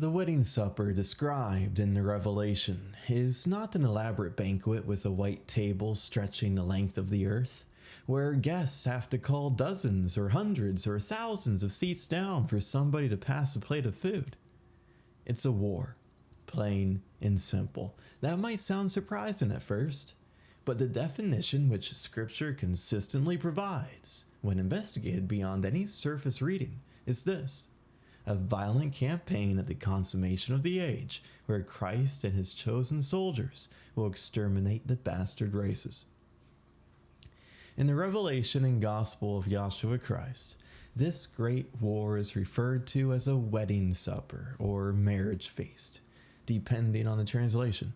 The wedding supper described in the Revelation is not an elaborate banquet with a white table stretching the length of the earth, where guests have to call dozens or hundreds or thousands of seats down for somebody to pass a plate of food. It's a war, plain and simple. That might sound surprising at first, but the definition which Scripture consistently provides, when investigated beyond any surface reading, is this: a violent campaign at the consummation of the age, where Christ and his chosen soldiers will exterminate the bastard races. In the revelation and gospel of Yahshua Christ, this great war is referred to as a wedding supper or marriage feast, depending on the translation.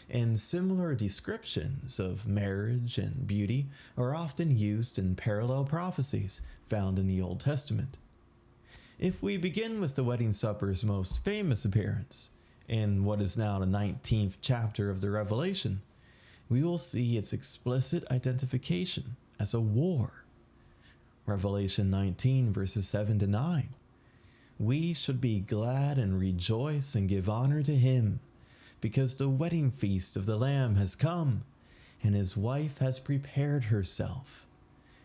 And similar descriptions of marriage and beauty are often used in parallel prophecies found in the Old Testament. If we begin with the wedding supper's most famous appearance, in what is now the 19th chapter of the Revelation, we will see its explicit identification as a war. Revelation 19 verses 7 to 9. We should be glad and rejoice and give honor to him, because the wedding feast of the Lamb has come, and his wife has prepared herself.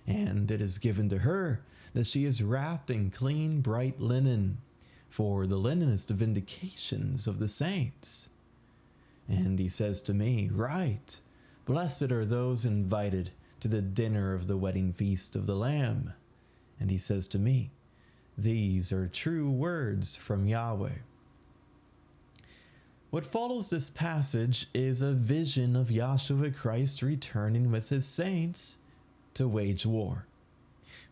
And it is given to her that she is wrapped in clean, bright linen, for the linen is the vindications of the saints. And he says to me, "Write, blessed are those invited to the dinner of the wedding feast of the Lamb." And he says to me, "These are true words from Yahweh." What follows this passage is a vision of Yahshua Christ returning with his saints to wage war.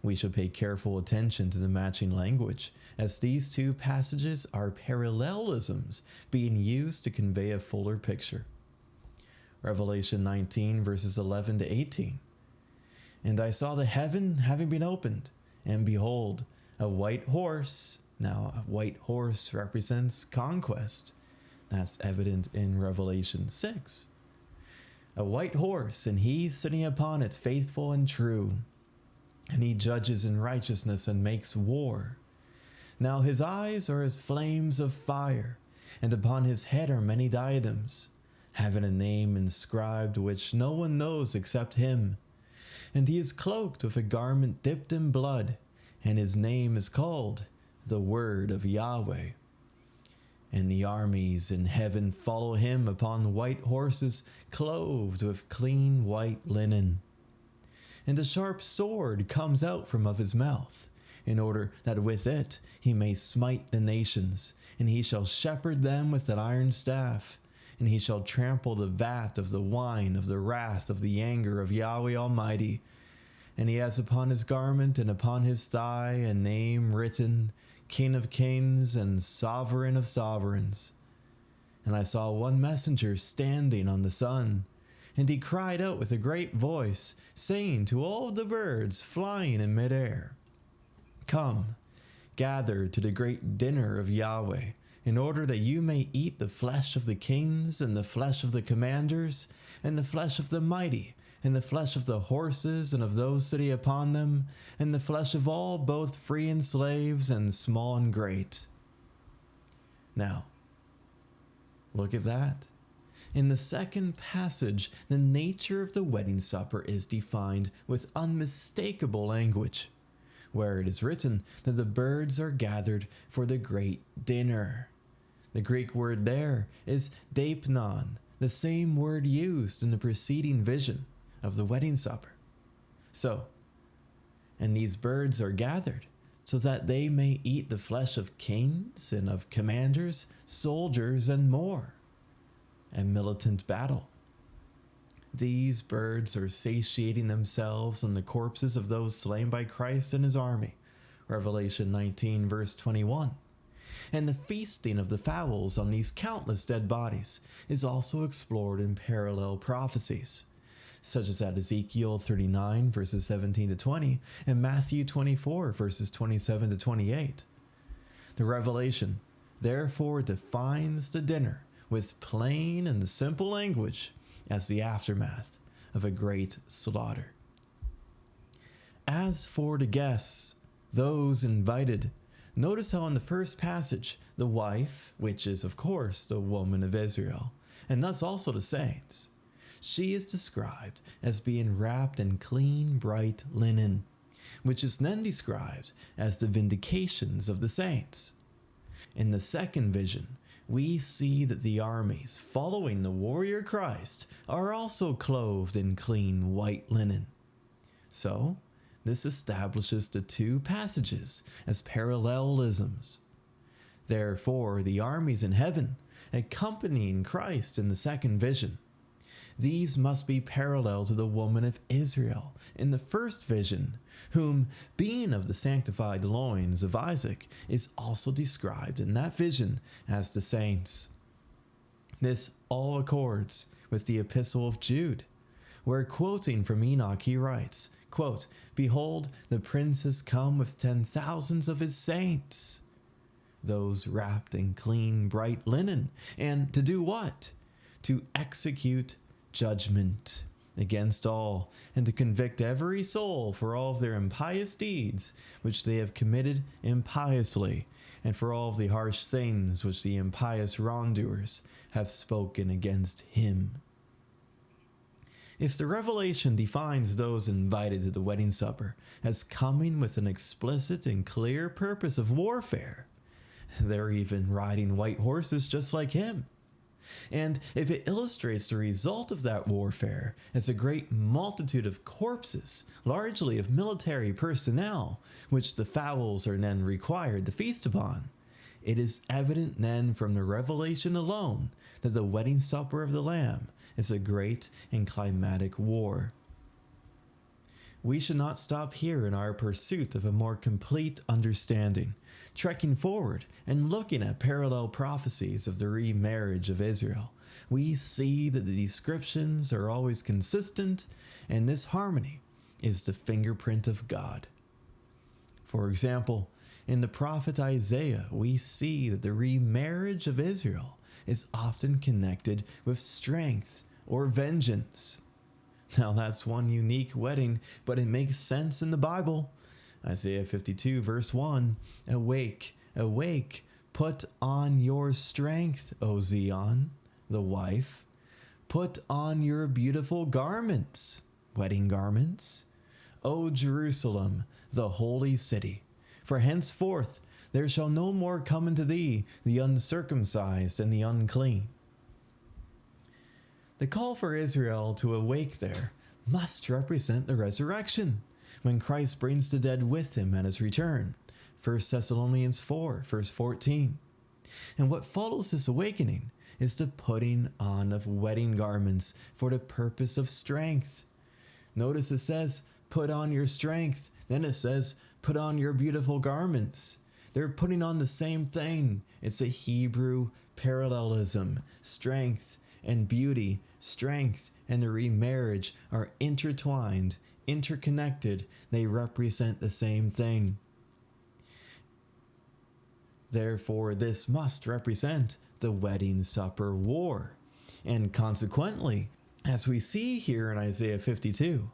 We should pay careful attention to the matching language, as these two passages are parallelisms being used to convey a fuller picture. Revelation 19 verses 11 to 18. And I saw the heaven having been opened, and behold, a white horse. Now, a white horse represents conquest. That's evident in Revelation 6. A white horse, and he sitting upon it, faithful and true. And he judges in righteousness and makes war. Now his eyes are as flames of fire, and upon his head are many diadems, having a name inscribed which no one knows except him. And he is cloaked with a garment dipped in blood, and his name is called the Word of Yahweh. And the armies in heaven follow him upon white horses, clothed with clean white linen. And a sharp sword comes out from of his mouth, in order that with it he may smite the nations, and he shall shepherd them with an iron staff, and he shall trample the vat of the wine of the wrath of the anger of Yahweh Almighty. And he has upon his garment and upon his thigh a name written, King of Kings and Sovereign of Sovereigns. And I saw one messenger standing on the sun, and he cried out with a great voice, saying to all the birds flying in midair, "Come, gather to the great dinner of Yahweh, in order that you may eat the flesh of the kings, and the flesh of the commanders, and the flesh of the mighty, and the flesh of the horses and of those sitting upon them, and the flesh of all, both free and slaves, and small and great." Now, look at that. In the second passage, the nature of the wedding supper is defined with unmistakable language, where it is written that the birds are gathered for the great dinner. The Greek word there is deipnon, the same word used in the preceding vision of the wedding supper. So, and these birds are gathered so that they may eat the flesh of kings and of commanders, soldiers, and more. A militant battle. These birds are satiating themselves on the corpses of those slain by Christ and his army. Revelation 19 verse 21. And the feasting of the fowls on these countless dead bodies is also explored in parallel prophecies, such as at Ezekiel 39 verses 17 to 20 and Matthew 24 verses 27 to 28. The Revelation therefore defines the dinner with plain and simple language as the aftermath of a great slaughter. As for the guests, those invited, notice how in the first passage, The wife, which is of course the woman of Israel, and thus also the saints, she is described as being wrapped in clean, bright linen, which is then described as the vindications of the saints. In the second vision, we see that the armies following the warrior Christ are also clothed in clean white linen. So, this establishes the two passages as parallelisms. Therefore, the armies in heaven, accompanying Christ in the second vision, these must be parallel to the woman of Israel in the first vision, whom, being of the sanctified loins of Isaac, is also described in that vision as the saints. This all accords with the epistle of Jude, where quoting from Enoch he writes, quote, "Behold, the prince has come with 10,000s of his saints," those wrapped in clean, bright linen, and to do what? To execute judgment against all, and to convict every soul for all of their impious deeds which they have committed impiously, and for all of the harsh things which the impious wrongdoers have spoken against him. If the revelation defines those invited to the wedding supper as coming with an explicit and clear purpose of warfare, they're even riding white horses just like him. And if it illustrates the result of that warfare as a great multitude of corpses, largely of military personnel, which the fowls are then required to feast upon, it is evident then from the revelation alone that the wedding supper of the Lamb is a great and climatic war. We should not stop here in our pursuit of a more complete understanding, trekking forward and looking at parallel prophecies of the remarriage of Israel. We see that the descriptions are always consistent, and this harmony is the fingerprint of God. For example, in the prophet Isaiah, we see that the remarriage of Israel is often connected with strength or vengeance. Now that's one unique wedding, but it makes sense in the Bible. Isaiah 52 verse 1, "Awake, awake, put on your strength, O Zion," the wife. "Put on your beautiful garments," wedding garments, "O Jerusalem, the holy city. For henceforth there shall no more come into thee the uncircumcised and the unclean." The call for Israel to awake there must represent the resurrection, when Christ brings the dead with him at his return. 1 Thessalonians 4, verse 14. And what follows this awakening is the putting on of wedding garments for the purpose of strength. Notice it says, "Put on your strength." Then it says, "Put on your beautiful garments." They're putting on the same thing. It's a Hebrew parallelism. Strength and beauty, strength and the remarriage are intertwined, interconnected. They represent the same thing. Therefore, this must represent the wedding supper war. And consequently, as we see here in Isaiah 52,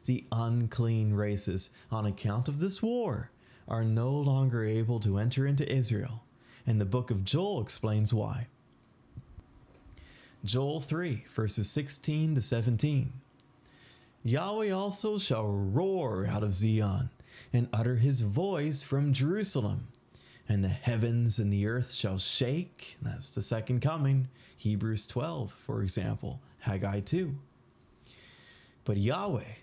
the unclean races, on account of this war, are no longer able to enter into Israel. And the book of Joel explains why. Joel 3, verses 16 to 17. "Yahweh also shall roar out of Zion, and utter his voice from Jerusalem. And the heavens and the earth shall shake." That's the second coming. Hebrews 12, for example. Haggai 2. "But Yahweh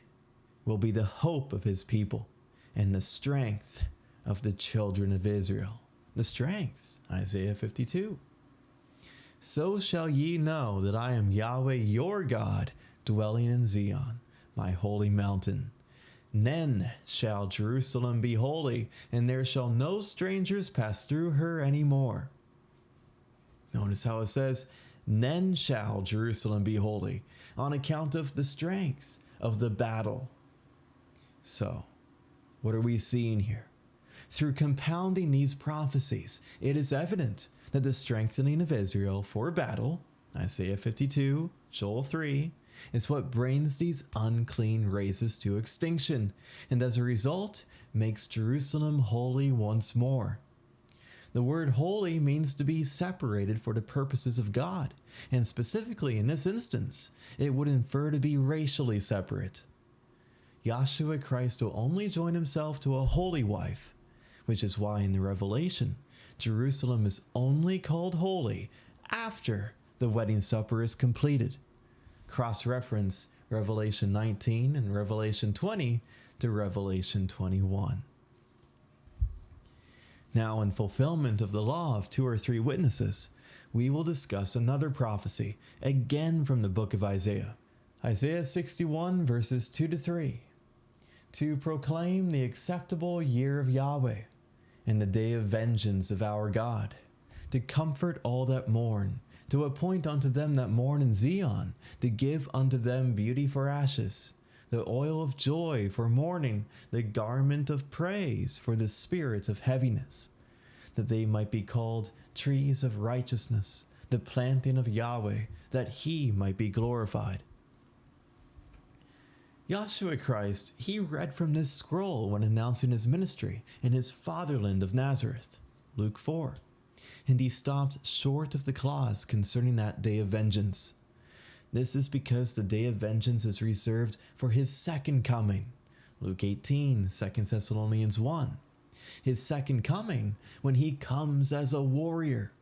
will be the hope of his people, and the strength of the children of Israel." The strength, Isaiah 52. "So shall ye know that I am Yahweh your God, dwelling in Zion, my holy mountain. Then shall Jerusalem be holy, and there shall no strangers pass through her any more." Notice how it says, "Then shall Jerusalem be holy," on account of the strength of the battle. So, what are we seeing here? Through compounding these prophecies, it is evident that the strengthening of Israel for battle, Isaiah 52, Joel 3, is what brings these unclean races to extinction, and as a result, makes Jerusalem holy once more. The word holy means to be separated for the purposes of God, and specifically in this instance, it would infer to be racially separate. Yahshua Christ will only join himself to a holy wife, which is why in the Revelation, Jerusalem is only called holy after the wedding supper is completed. Cross-reference Revelation 19 and Revelation 20 to Revelation 21. Now, in fulfillment of the law of 2 or 3 witnesses, we will discuss another prophecy, again from the book of Isaiah. Isaiah 61 verses 2 to 3. To proclaim the acceptable year of Yahweh, and the day of vengeance of our God, to comfort all that mourn, to appoint unto them that mourn in Zion, to give unto them beauty for ashes, the oil of joy for mourning, the garment of praise for the spirit of heaviness, that they might be called trees of righteousness, the planting of Yahweh, that he might be glorified. Yahshua Christ, he read from this scroll when announcing his ministry in his fatherland of Nazareth, Luke 4, and he stopped short of the clause concerning that day of vengeance. This is because the day of vengeance is reserved for his second coming, Luke 18, 2 Thessalonians 1. His second coming when he comes as a warrior.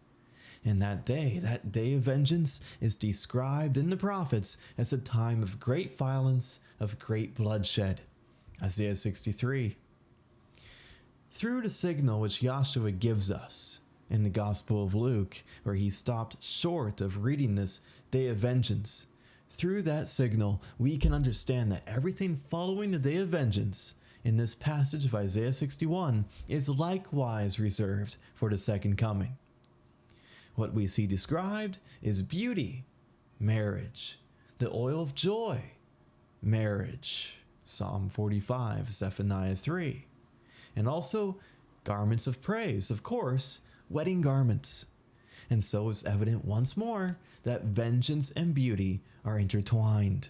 And that day of vengeance, is described in the prophets as a time of great violence, of great bloodshed. Isaiah 63. Through the signal which Yahshua gives us in the Gospel of Luke, where he stopped short of reading this day of vengeance, through that signal we can understand that everything following the day of vengeance in this passage of Isaiah 61 is likewise reserved for the second coming. What we see described is beauty, marriage, the oil of joy, marriage, Psalm 45, Zephaniah 3, and also garments of praise, of course, wedding garments. And so it's evident once more that vengeance and beauty are intertwined.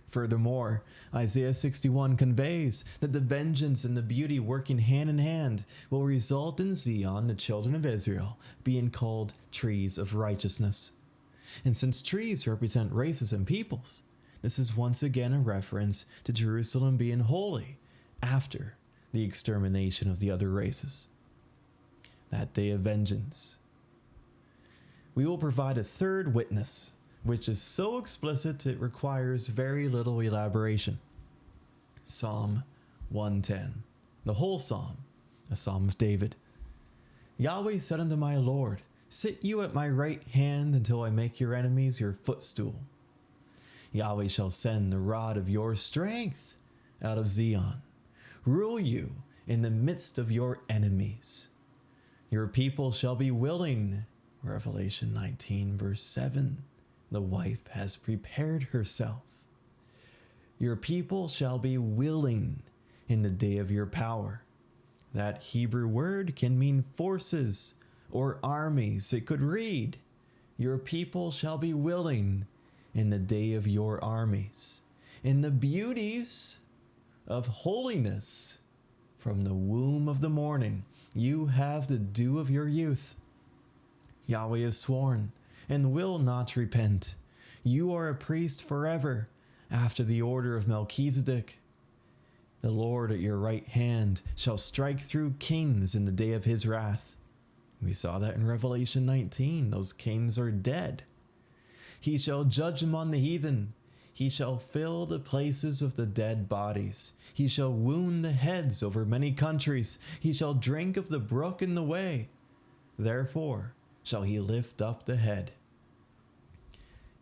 Furthermore, Isaiah 61 conveys that the vengeance and the beauty working hand in hand will result in Zion, the children of Israel, being called trees of righteousness. And since trees represent races and peoples, this is once again a reference to Jerusalem being holy after the extermination of the other races. That day of vengeance. We will provide a third witness, which is so explicit it requires very little elaboration. Psalm 110, the whole psalm, a psalm of David. Yahweh said unto my Lord, sit you at my right hand until I make your enemies your footstool. Yahweh shall send the rod of your strength out of Zion, rule you in the midst of your enemies. Your people shall be willing. Revelation 19 verse 7. The wife has prepared herself. Your people shall be willing in the day of your power. That Hebrew word can mean forces or armies. It could read, your people shall be willing in the day of your armies, in the beauties of holiness. From the womb of the morning, you have the dew of your youth. Yahweh has sworn and will not repent. You are a priest forever, after the order of Melchizedek. The Lord at your right hand shall strike through kings in the day of his wrath. We saw that in Revelation 19. Those kings are dead. He shall judge among the heathen. He shall fill the places with the dead bodies. He shall wound the heads over many countries. He shall drink of the brook in the way. Therefore shall he lift up the head.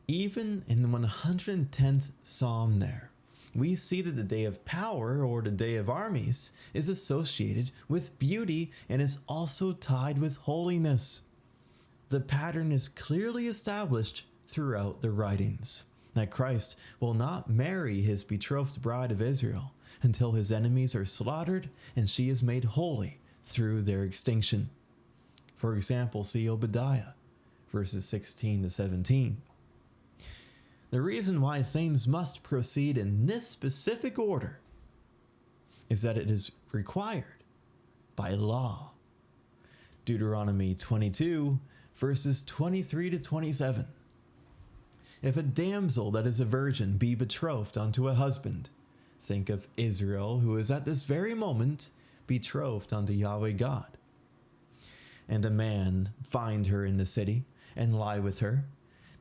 Even in the 110th Psalm there, we see that the day of power, or the day of armies, is associated with beauty and is also tied with holiness. The pattern is clearly established throughout the writings, that Christ will not marry his betrothed bride of Israel until his enemies are slaughtered and she is made holy through their extinction. For example, see Obadiah, verses 16 to 17. The reason why things must proceed in this specific order is that it is required by law. Deuteronomy 22, verses 23 to 27. If a damsel that is a virgin be betrothed unto a husband, think of Israel, who is at this very moment betrothed unto Yahweh God. And a man find her in the city, and lie with her.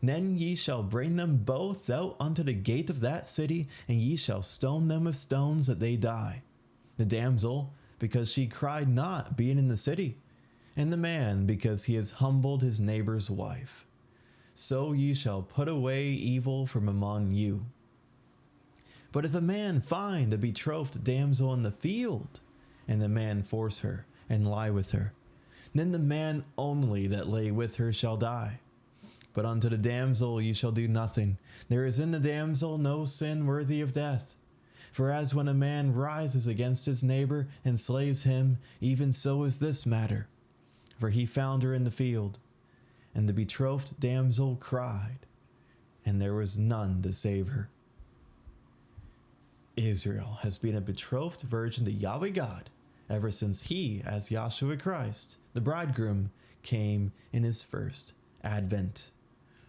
Then ye shall bring them both out unto the gate of that city, and ye shall stone them with stones that they die. The damsel, because she cried not, being in the city, and the man, because he has humbled his neighbor's wife. So ye shall put away evil from among you. But if a man find a betrothed damsel in the field, and the man force her, and lie with her, then the man only that lay with her shall die. But unto the damsel ye shall do nothing. There is in the damsel no sin worthy of death. For as when a man rises against his neighbor and slays him, even so is this matter. For he found her in the field, and the betrothed damsel cried, and there was none to save her. Israel has been a betrothed virgin to Yahweh God ever since he, as Yahshua Christ, the bridegroom, came in his first advent.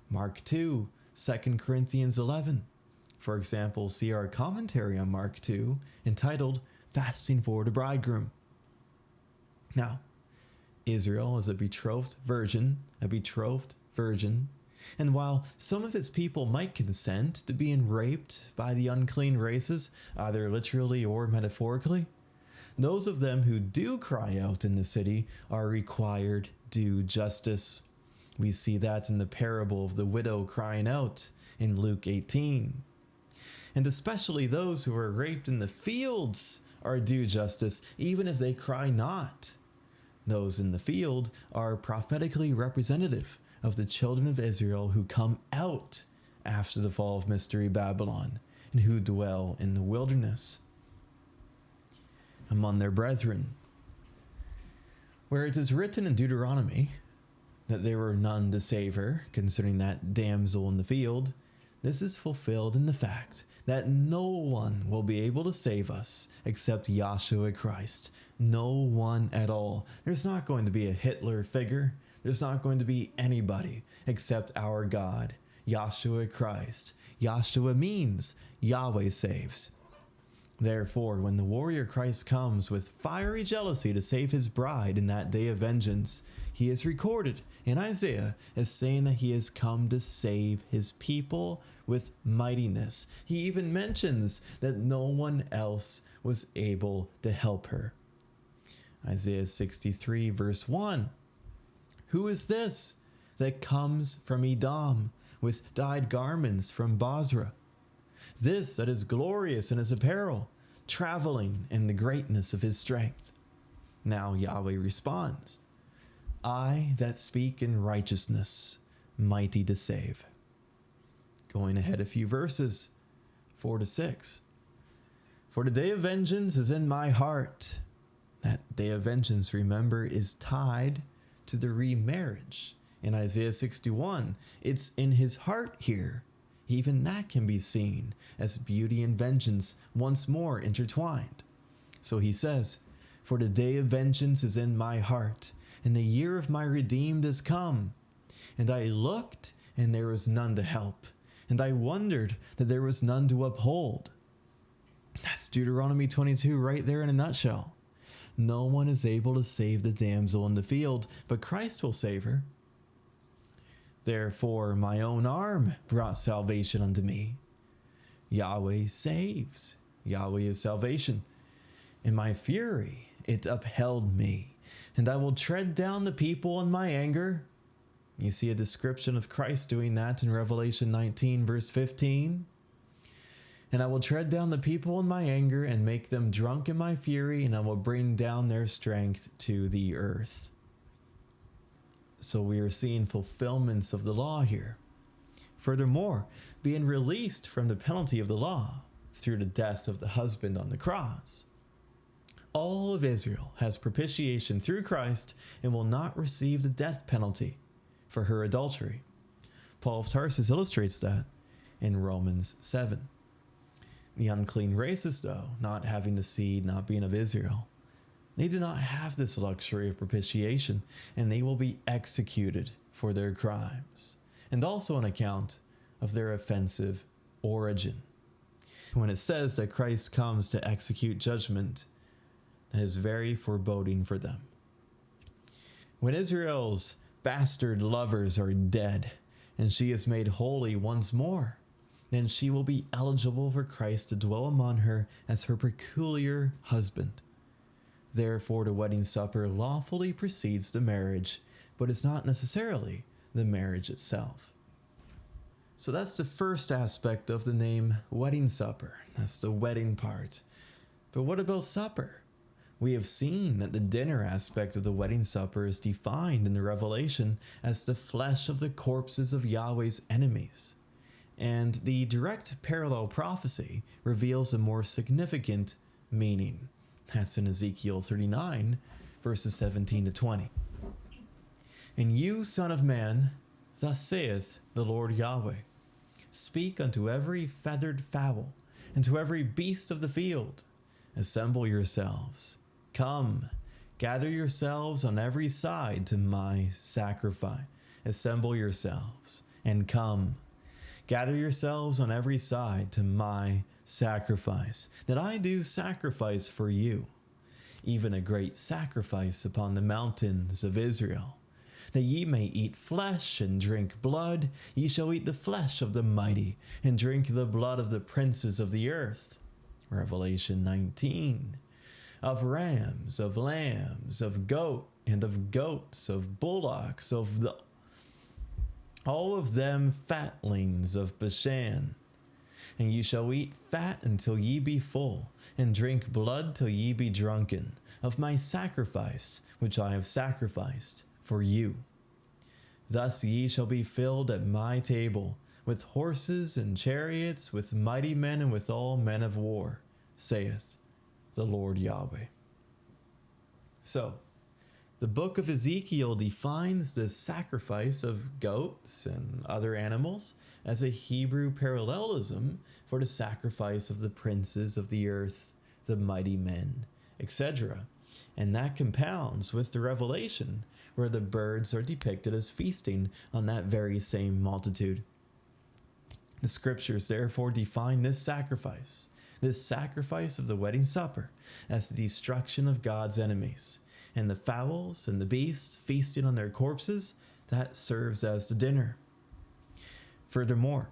Mark 2, 2 Corinthians 11. For example, see our commentary on Mark 2 entitled Fasting for the Bridegroom. Now, Israel is a betrothed virgin, and while some of his people might consent to being raped by the unclean races, either literally or metaphorically, those of them who do cry out in the city are required due justice. We see that in the parable of the widow crying out in Luke 18. And especially those who are raped in the fields are due justice, even if they cry not. Those in the field are prophetically representative of the children of Israel who come out after the fall of Mystery Babylon and who dwell in the wilderness among their brethren. Where it is written in Deuteronomy that there were none to save her, concerning that damsel in the field, this is fulfilled in the fact that no one will be able to save us except Yahshua Christ. No one at all. There's not going to be a Hitler figure. There's not going to be anybody except our God, Yahshua Christ. Yahshua means Yahweh saves. Therefore, when the warrior Christ comes with fiery jealousy to save his bride in that day of vengeance, he is recorded in Isaiah as saying that he has come to save his people with mightiness. He even mentions that no one else was able to help her. Isaiah 63 verse 1. Who is this that comes from Edom with dyed garments from Basra? This that is glorious in his apparel, traveling in the greatness of his strength. Now Yahweh responds, I that speak in righteousness, mighty to save. Going ahead a few verses, 4 to 6. For the day of vengeance is in my heart. That day of vengeance, remember, is tied to the remarriage. In Isaiah 61, it's in his heart here. Even that can be seen as beauty and vengeance once more intertwined. So he says, for the day of vengeance is in my heart, and the year of my redeemed is come. And I looked, and there was none to help, and I wondered that there was none to uphold. That's Deuteronomy 22 right there in a nutshell. No one is able to save the damsel in the field, but Christ will save her. Therefore my own arm brought salvation unto me. Yahweh saves. Yahweh is salvation. In my fury it upheld me, and I will tread down the people in my anger. You see a description of Christ doing that in Revelation 19 verse 15. And I will tread down the people in my anger and make them drunk in my fury, and I will bring down their strength to the earth. So we are seeing fulfillments of the law here. Furthermore, being released from the penalty of the law through the death of the husband on the cross. All of Israel has propitiation through Christ and will not receive the death penalty for her adultery. Paul of Tarsus illustrates that in Romans 7. The unclean races, though, not having the seed, not being of Israel, They do not have this luxury of propitiation, and they will be executed for their crimes, and also on account of their offensive origin. When it says that Christ comes to execute judgment, that is very foreboding for them. When Israel's bastard lovers are dead, and she is made holy once more, then she will be eligible for Christ to dwell among her as her peculiar husband. Therefore, the wedding supper lawfully precedes the marriage, but is not necessarily the marriage itself. So that's the first aspect of the name wedding supper. That's the wedding part. But what about supper? We have seen that the dinner aspect of the wedding supper is defined in the Revelation as the flesh of the corpses of Yahweh's enemies. And the direct parallel prophecy reveals a more significant meaning. That's in Ezekiel 39, verses 17 to 20. And you, son of man, thus saith the Lord Yahweh, speak unto every feathered fowl, and to every beast of the field, assemble yourselves. Come, gather yourselves on every side to my sacrifice. Assemble yourselves, and come. Gather yourselves on every side to my sacrifice, that I do sacrifice for you, even a great sacrifice upon the mountains of Israel. That ye may eat flesh and drink blood, ye shall eat the flesh of the mighty, and drink the blood of the princes of the earth. Revelation 19. Of rams, of lambs, of goat, and of goats, of bullocks, all of them fatlings of Bashan. And ye shall eat fat until ye be full, and drink blood till ye be drunken, of my sacrifice which I have sacrificed for you. Thus ye shall be filled at my table, with horses and chariots, with mighty men and with all men of war, saith the Lord Yahweh. So, the book of Ezekiel defines the sacrifice of goats and other animals as a Hebrew parallelism for the sacrifice of the princes of the earth, the mighty men, etc. And that compounds with the Revelation, where the birds are depicted as feasting on that very same multitude. The scriptures therefore define this sacrifice of the wedding supper, as the destruction of God's enemies, and the fowls and the beasts feasting on their corpses, that serves as the dinner. Furthermore,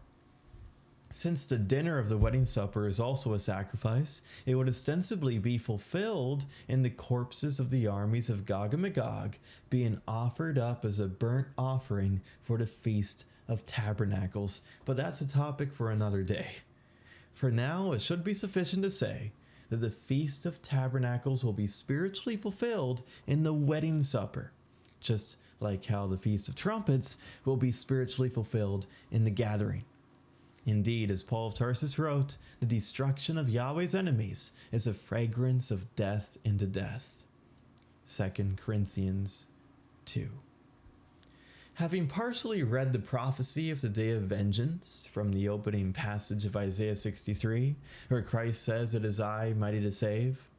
since the dinner of the wedding supper is also a sacrifice, it would ostensibly be fulfilled in the corpses of the armies of Gog and Magog being offered up as a burnt offering for the Feast of Tabernacles, but that's a topic for another day. For now, it should be sufficient to say that the Feast of Tabernacles will be spiritually fulfilled in the wedding supper, just like how the Feast of Trumpets will be spiritually fulfilled in the gathering. Indeed, as Paul of Tarsus wrote, the destruction of Yahweh's enemies is a fragrance of death into death. 2 Corinthians 2. Having partially read the prophecy of the day of vengeance from the opening passage of Isaiah 63, where Christ says, "It is I, mighty to save,"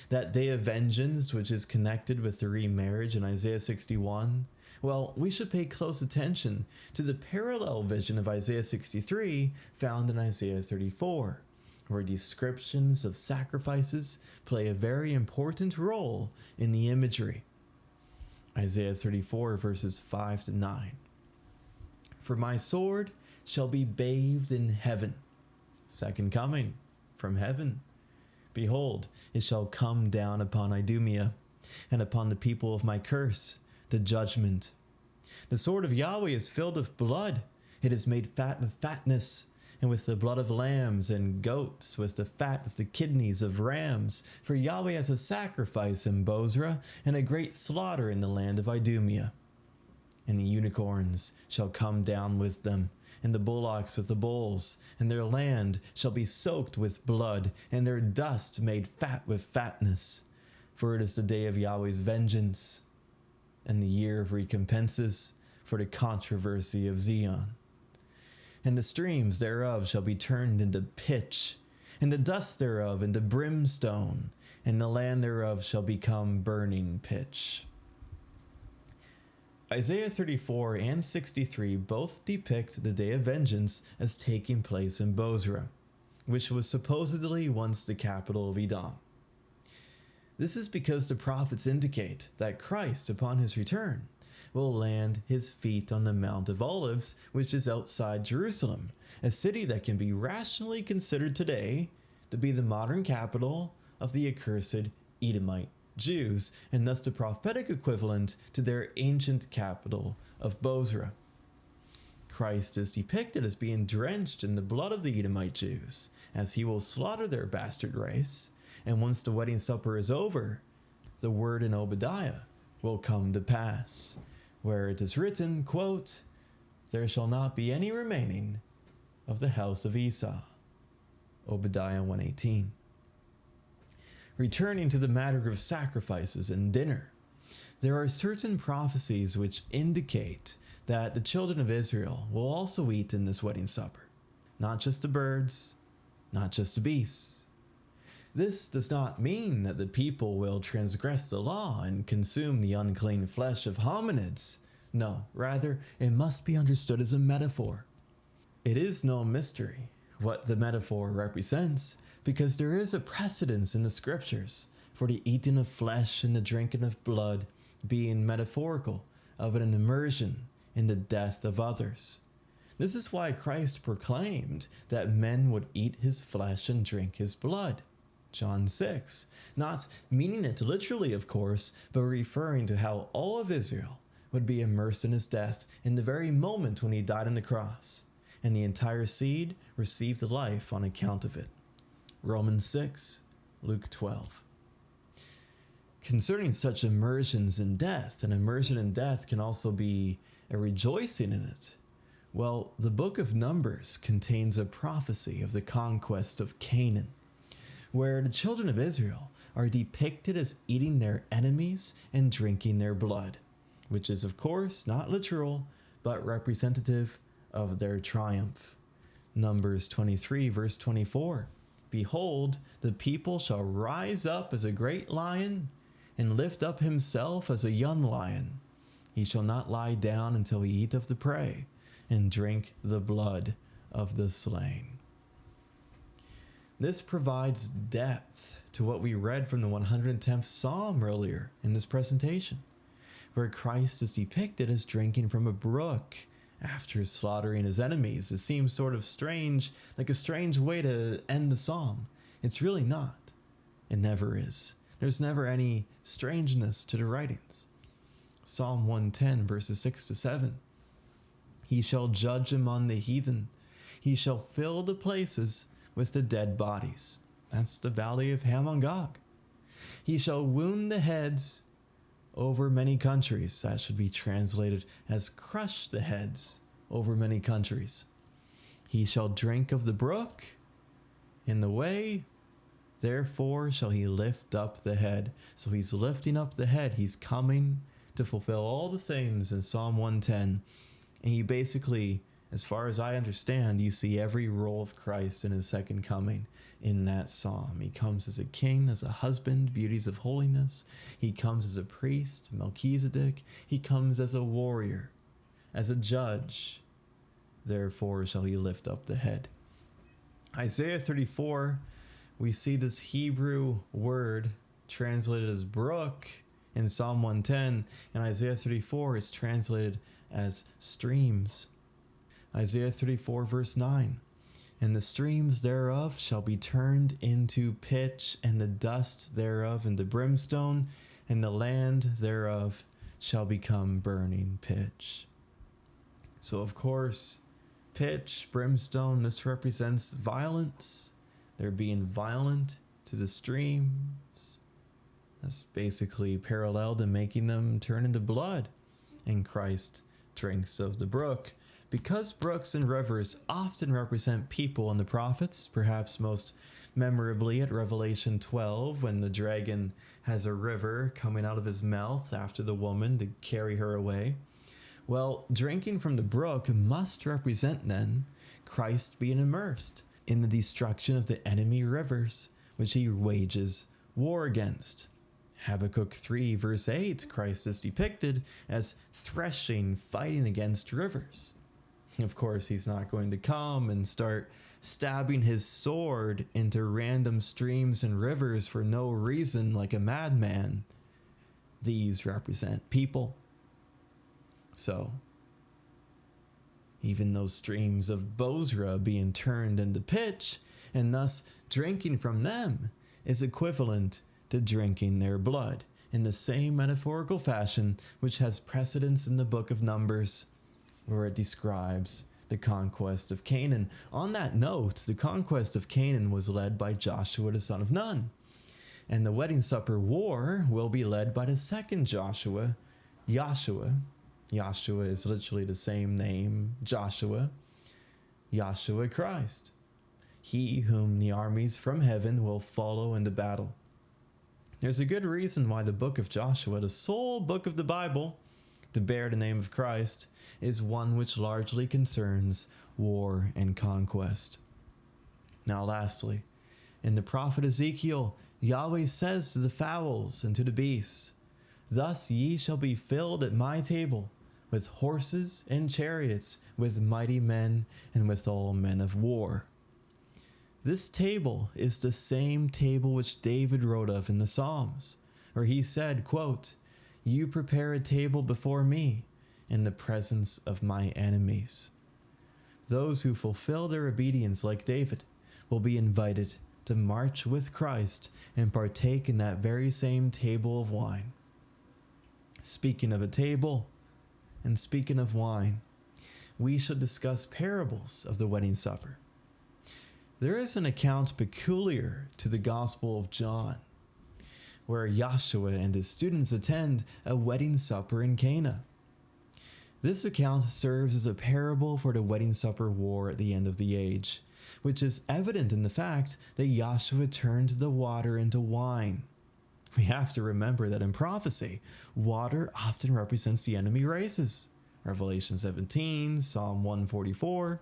that day of vengeance which is connected with the remarriage in Isaiah 61, well, we should pay close attention to the parallel vision of Isaiah 63 found in Isaiah 34, where descriptions of sacrifices play a very important role in the imagery. Isaiah 34 verses 5 to 9. For my sword shall be bathed in heaven. Second coming from heaven. Behold, it shall come down upon Idumea, and upon the people of my curse, the judgment. The sword of Yahweh is filled with blood. It is made fat with fatness, and with the blood of lambs and goats, with the fat of the kidneys of rams. For Yahweh has a sacrifice in Bozrah, and a great slaughter in the land of Idumea. And the unicorns shall come down with them, and the bullocks with the bulls, and their land shall be soaked with blood, and their dust made fat with fatness. For it is the day of Yahweh's vengeance, and the year of recompenses for the controversy of Zion. And the streams thereof shall be turned into pitch, and the dust thereof into brimstone, and the land thereof shall become burning pitch. Isaiah 34 and 63 both depict the day of vengeance as taking place in Bozrah, which was supposedly once the capital of Edom. This is because the prophets indicate that Christ, upon his return, will land his feet on the Mount of Olives, which is outside Jerusalem, a city that can be rationally considered today to be the modern capital of the accursed Edomite Jews, and thus the prophetic equivalent to their ancient capital of Bozrah. Christ is depicted as being drenched in the blood of the Edomite Jews, as he will slaughter their bastard race, and once the wedding supper is over, the word in Obadiah will come to pass, where it is written, quote, "There shall not be any remaining of the house of Esau." Obadiah 1:18. Returning to the matter of sacrifices and dinner, there are certain prophecies which indicate that the children of Israel will also eat in this wedding supper, not just the birds, not just the beasts. This does not mean that the people will transgress the law and consume the unclean flesh of hominids. No, rather, it must be understood as a metaphor. It is no mystery what the metaphor represents, because there is a precedence in the scriptures for the eating of flesh and the drinking of blood being metaphorical of an immersion in the death of others. This is why Christ proclaimed that men would eat his flesh and drink his blood. John 6, not meaning it literally, of course, but referring to how all of Israel would be immersed in his death in the very moment when he died on the cross, and the entire seed received life on account of it. Romans 6, Luke 12. Concerning such immersions in death, an immersion in death can also be a rejoicing in it. Well, the book of Numbers contains a prophecy of the conquest of Canaan, where the children of Israel are depicted as eating their enemies and drinking their blood, which is of course not literal, but representative of their triumph. Numbers 23 verse 24. Behold, the people shall rise up as a great lion and lift up himself as a young lion. He shall not lie down until he eat of the prey and drink the blood of the slain. This provides depth to what we read from the 110th Psalm earlier in this presentation, where Christ is depicted as drinking from a brook after slaughtering his enemies. It seems sort of strange, like a strange way to end the psalm. It's really not. It never is. There's never any strangeness to the writings. Psalm 110 verses 6 to 7. He shall judge among the heathen. He shall fill the places with the dead bodies. That's the valley of Hamon-Gog. He shall wound the heads over many countries. That should be translated as crush the heads over many countries. He shall drink of the brook in the way, therefore shall he lift up the head. So he's lifting up the head. He's coming to fulfill all the things in Psalm 110. And he basically, as far as I understand, you see every role of Christ in his second coming in that psalm. He comes as a king, as a husband, beauties of holiness. He comes as a priest, Melchizedek. He comes as a warrior, as a judge. Therefore shall he lift up the head. Isaiah 34, we see this Hebrew word translated as brook in Psalm 110, and Isaiah 34 is translated as streams. Isaiah 34 verse 9. And the streams thereof shall be turned into pitch, and the dust thereof into brimstone, and the land thereof shall become burning pitch. So of course, pitch, brimstone, this represents violence. They're being violent to the streams. That's basically parallel to making them turn into blood. And Christ drinks of the brook. Because brooks and rivers often represent people in the prophets, perhaps most memorably at Revelation 12, when the dragon has a river coming out of his mouth after the woman to carry her away. Well, drinking from the brook must represent then Christ being immersed in the destruction of the enemy rivers, which he wages war against. Habakkuk 3 verse 8, Christ is depicted as threshing, fighting against rivers. Of course, he's not going to come and start stabbing his sword into random streams and rivers for no reason like a madman. These represent people. So, even those streams of Bozrah being turned into pitch and thus drinking from them is equivalent to drinking their blood in the same metaphorical fashion which has precedence in the book of Numbers, where it describes the conquest of Canaan. On that note, the conquest of Canaan was led by Joshua the son of Nun, and the wedding supper war will be led by the second Joshua, Yahshua. Yahshua is literally the same name, Joshua, Yahshua Christ, he whom the armies from heaven will follow into battle. There's a good reason why the book of Joshua, the sole book of the Bible to bear the name of Christ, is one which largely concerns war and conquest. Now lastly, in the prophet Ezekiel, Yahweh says to the fowls and to the beasts, "Thus ye shall be filled at my table, with horses and chariots, with mighty men, and with all men of war." This table is the same table which David wrote of in the Psalms, where he said, quote, "You prepare a table before me in the presence of my enemies." Those who fulfill their obedience like David will be invited to march with Christ and partake in that very same table of wine. Speaking of a table, and speaking of wine, we should discuss parables of the wedding supper. There is an account peculiar to the Gospel of John, where Yahshua and his students attend a wedding supper in Cana. This account serves as a parable for the wedding supper war at the end of the age, which is evident in the fact that Yahshua turned the water into wine. We have to remember that in prophecy, water often represents the enemy races. Revelation 17, Psalm 144.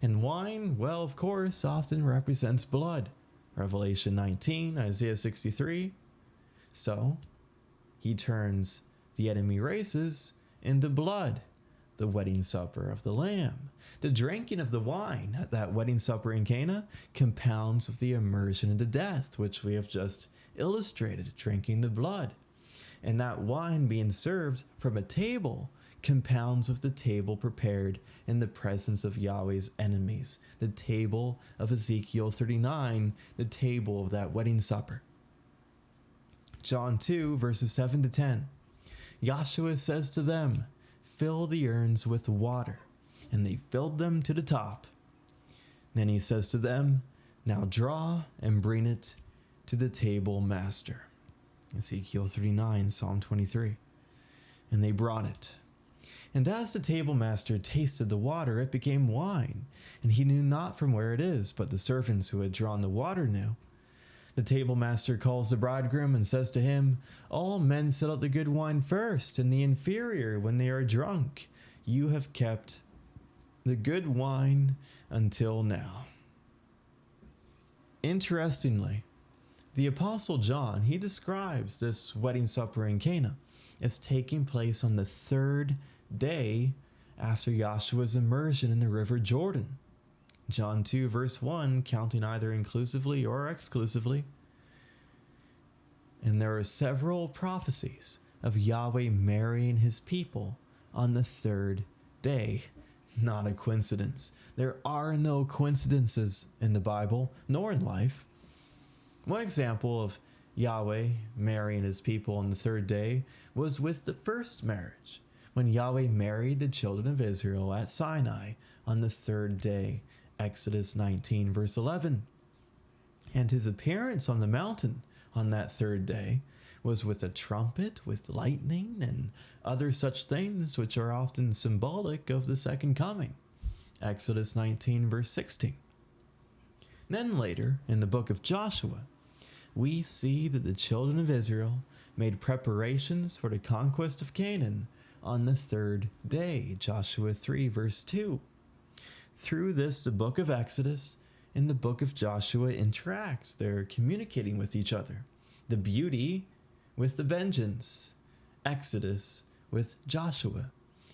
And wine, well, of course, often represents blood. Revelation 19, Isaiah 63. So, he turns the enemy races into blood, the wedding supper of the Lamb. The drinking of the wine at that wedding supper in Cana compounds with the immersion into death, which we have just illustrated, drinking the blood. And that wine being served from a table compounds with the table prepared in the presence of Yahweh's enemies, the table of Ezekiel 39, the table of that wedding supper. John 2, verses 7 to 10. Yahshua says to them, "Fill the urns with water," and they filled them to the top. Then he says to them, "Now draw and bring it to the table master." Ezekiel 39, Psalm 23. And they brought it. And as the table master tasted the water, it became wine, and he knew not from where it is, but the servants who had drawn the water knew. The table master calls the bridegroom and says to him, "All men set out the good wine first, and the inferior when they are drunk. You have kept the good wine until now." Interestingly, the Apostle John, he describes this wedding supper in Cana as taking place on the third day after Yahshua's immersion in the river Jordan. John 2 verse 1, counting either inclusively or exclusively. And there are several prophecies of Yahweh marrying his people on the third day. Not a coincidence. There are no coincidences in the Bible, nor in life. One example of Yahweh marrying his people on the third day was with the first marriage, when Yahweh married the children of Israel at Sinai on the third day, Exodus 19 verse 11. And his appearance on the mountain on that third day was with a trumpet, with lightning, and other such things which are often symbolic of the second coming, Exodus 19 verse 16. Then later, in the book of Joshua, we see that the children of Israel made preparations for the conquest of Canaan on the third day, Joshua 3 verse 2. Through this, the book of Exodus and the book of Joshua interacts. They're communicating with each other. the beauty with the vengeance, Exodus with Joshua.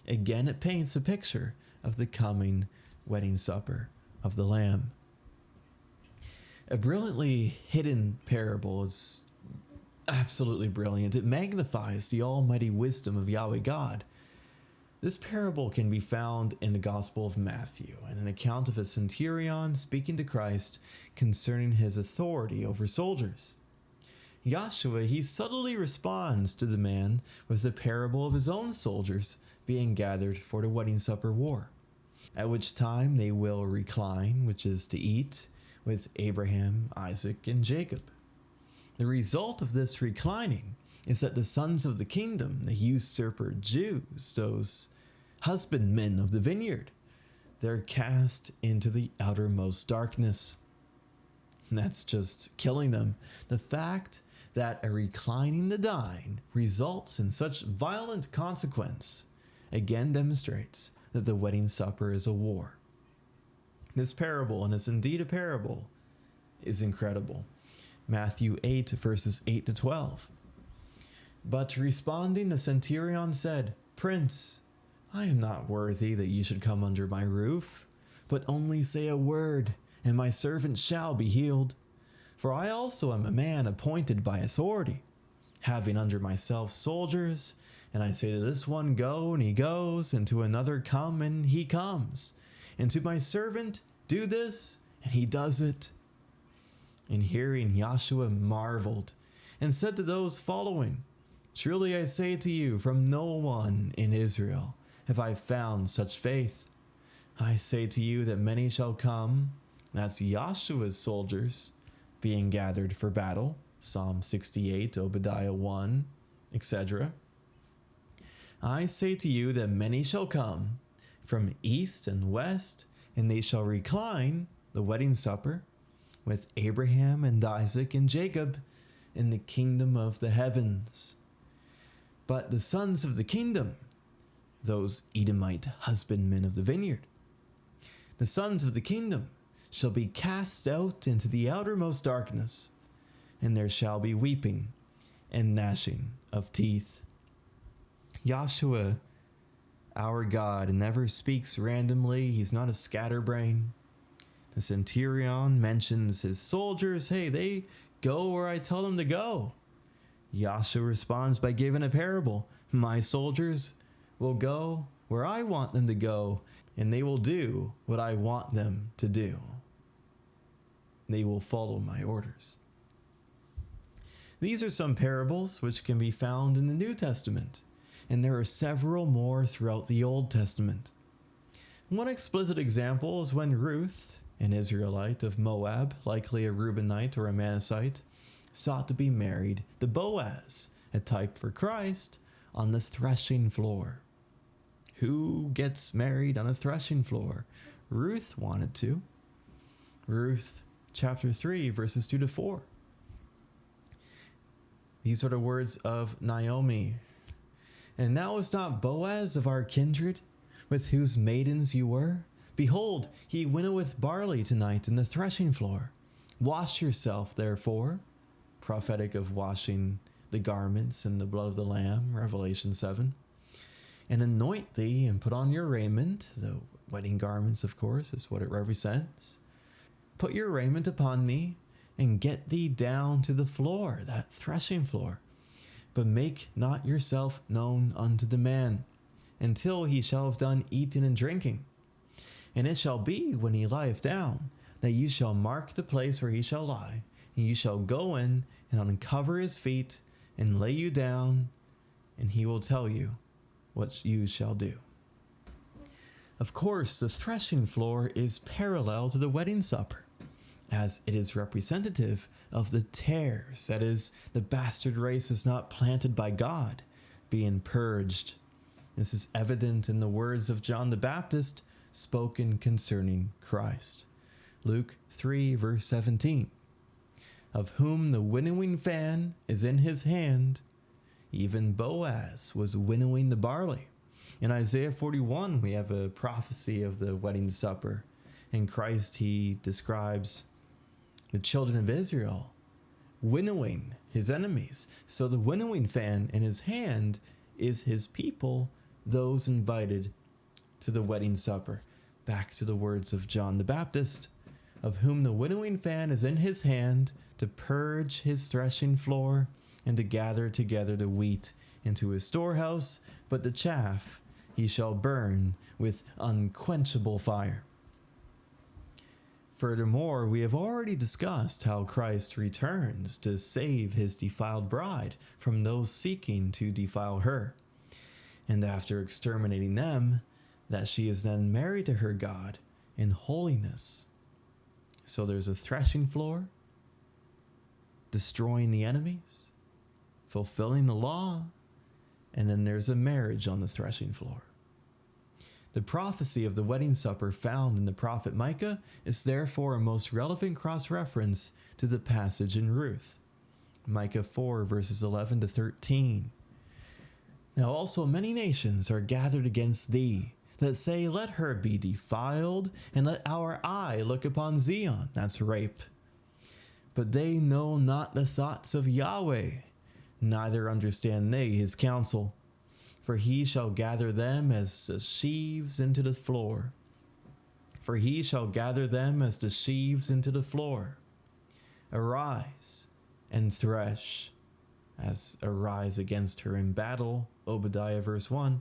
Again, it paints a picture of the coming wedding supper of the Lamb. A brilliantly hidden parable is absolutely brilliant. It magnifies the almighty wisdom of Yahweh God. This parable can be found in the Gospel of Matthew, and an account of a centurion speaking to Christ concerning his authority over soldiers. Joshua, he subtly responds to the man with the parable of his own soldiers being gathered for the wedding supper war, at which time they will recline, which is to eat, with Abraham, Isaac, and Jacob. The result of this reclining is that the sons of the kingdom, the usurper Jews, those husbandmen of the vineyard, they're cast into the outermost darkness. And that's just killing them. The fact that a reclining the dying results in such violent consequence again demonstrates that the wedding supper is a war. This parable, and it's indeed a parable, is incredible. Matthew 8, verses 8 to 12. But responding, the centurion said, "Prince, I am not worthy that you should come under my roof, but only say a word, and my servant shall be healed. For I also am a man appointed by authority, having under myself soldiers, and I say to this one, go, and he goes, and to another, come, and he comes, and to my servant, do this, and he does it." In hearing, Joshua marveled, and said to those following, "Truly I say to you, from no one in Israel have I found such faith. I say to you that many shall come," that's Joshua's soldiers, being gathered for battle, Psalm 68, Obadiah 1, etc. "I say to you that many shall come from east and west, and they shall recline, the wedding supper, with Abraham and Isaac and Jacob in the kingdom of the heavens. But the sons of the kingdom," those Edomite husbandmen of the vineyard, "the sons of the kingdom shall be cast out into the outermost darkness, and there shall be weeping and gnashing of teeth." Joshua, our God, never speaks randomly. He's not a scatterbrain. The centurion mentions his soldiers. Hey, they go where I tell them to go. Joshua responds by giving a parable. My soldiers will go where I want them to go, and they will do what I want them to do. They will follow my orders. These are some parables which can be found in the New Testament, and there are several more throughout the Old Testament. One explicit example is when Ruth, an Israelite of Moab, likely a Reubenite or a Manassite, sought to be married to Boaz, a type for Christ, on the threshing floor. Who gets married on a threshing floor? Ruth wanted to. Ruth chapter 3, verses 2 to 4. These are the words of Naomi. "And now is not Boaz of our kindred, with whose maidens you were? Behold, he winnoweth barley tonight in the threshing floor. Wash yourself, therefore," prophetic of washing the garments in the blood of the Lamb, Revelation 7, "and anoint thee, and put on your raiment," the wedding garments, of course, is what it represents. "Put your raiment upon thee, and get thee down to the floor," that threshing floor. "But make not yourself known unto the man, until he shall have done eating and drinking. And it shall be, when he lieth down, that you shall mark the place where he shall lie, and you shall go in and uncover his feet, and lay you down, and he will tell you what you shall do." Of course, the threshing floor is parallel to the wedding supper, as it is representative of the tares, that is, the bastard race is not planted by God, being purged. This is evident in the words of John the Baptist spoken concerning Christ. Luke 3, verse 17. "Of whom the winnowing fan is in his hand, even Boaz was winnowing the barley." In Isaiah 41, we have a prophecy of the wedding supper. In Christ, he describes the children of Israel winnowing his enemies. So the winnowing fan in his hand is his people, those invited to the wedding supper. Back to the words of John the Baptist, of whom the winnowing fan is in his hand to purge his threshing floor and to gather together the wheat into his storehouse, but the chaff he shall burn with unquenchable fire. Furthermore, we have already discussed how Christ returns to save his defiled bride from those seeking to defile her. And after exterminating them, that she is then married to her God in holiness. So there's a threshing floor, destroying the enemies, fulfilling the law, and then there's a marriage on the threshing floor. The prophecy of the wedding supper found in the prophet Micah is therefore a most relevant cross-reference to the passage in Ruth. Micah 4 verses 11 to 13. Now also many nations are gathered against thee, that say, let her be defiled, and let our eye look upon Zion. That's rape. But they know not the thoughts of Yahweh, neither understand they his counsel. For he shall gather them as the sheaves into the floor. For he shall gather them as the sheaves into the floor. Arise and thresh, as arise against her in battle, Obadiah verse 1.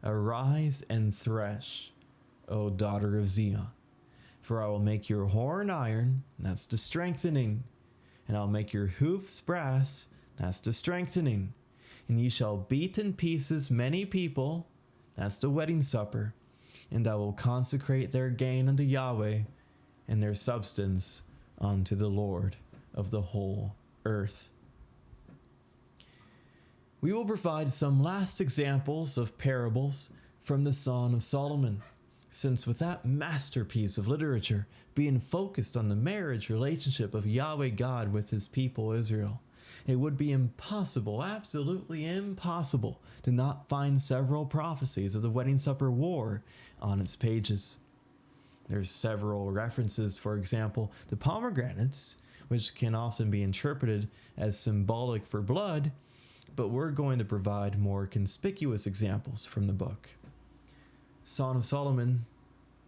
Arise and thresh, O daughter of Zion. For I will make your horn iron, that's the strengthening, and I'll make your hoofs brass, that's the strengthening. And ye shall beat in pieces many people, that's the wedding supper, and I will consecrate their gain unto Yahweh, and their substance unto the Lord of the whole earth. We will provide some last examples of parables from the Song of Solomon, since with that masterpiece of literature being focused on the marriage relationship of Yahweh God with his people Israel, it would be impossible, absolutely impossible, to not find several prophecies of the wedding supper war on its pages. There's several references, for example, to pomegranates, which can often be interpreted as symbolic for blood, but we're going to provide more conspicuous examples from the book. Song of Solomon,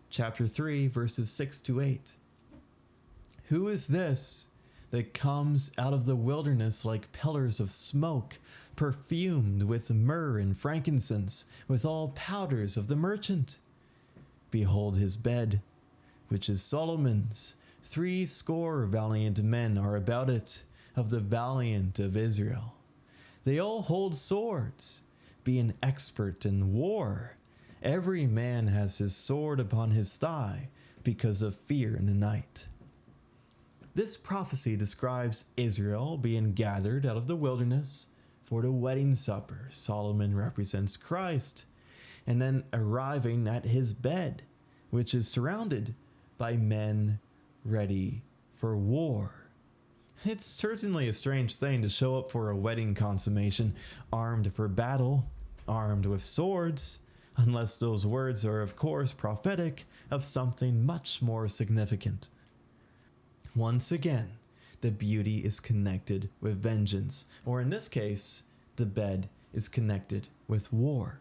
chapter 3, verses 6 to 8. Who is this that comes out of the wilderness like pillars of smoke, perfumed with myrrh and frankincense, with all powders of the merchant? Behold his bed, which is Solomon's. 80 valiant men are about it, of the valiant of Israel. They all hold swords, being expert in war. Every man has his sword upon his thigh, because of fear in the night. This prophecy describes Israel being gathered out of the wilderness for the wedding supper. Solomon represents Christ, and then arriving at his bed, which is surrounded by men ready for war. It's certainly a strange thing to show up for a wedding consummation armed for battle, armed with swords, unless those words are of course prophetic of something much more significant. Once again, the beauty is connected with vengeance, or in this case, the bed is connected with war.